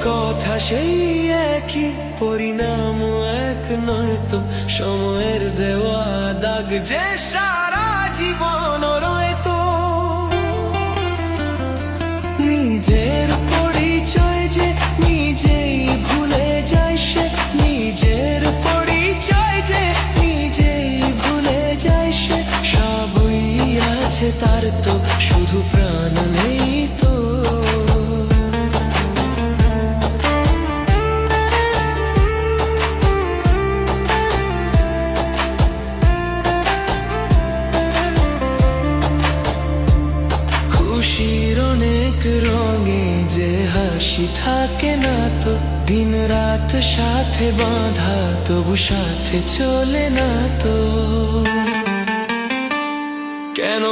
কথা সেই একই, পরিণাম এক নয় তো সময়ের দেওয়া দাগ যে সারা জীবন রয়তো। নিজের পরিচয় যে নিজেই ভুলে যায় সে, নিজের পরিচয় যে নিজেই ভুলে যায় সে। সবই আছে তার তো শুধু প্রাণ নেই তো। খুশির অনেক রঙে যে হাসি থাকে না তো, দিন রাত সাথে বাঁধা তবু সাথে চলে না তো। কেন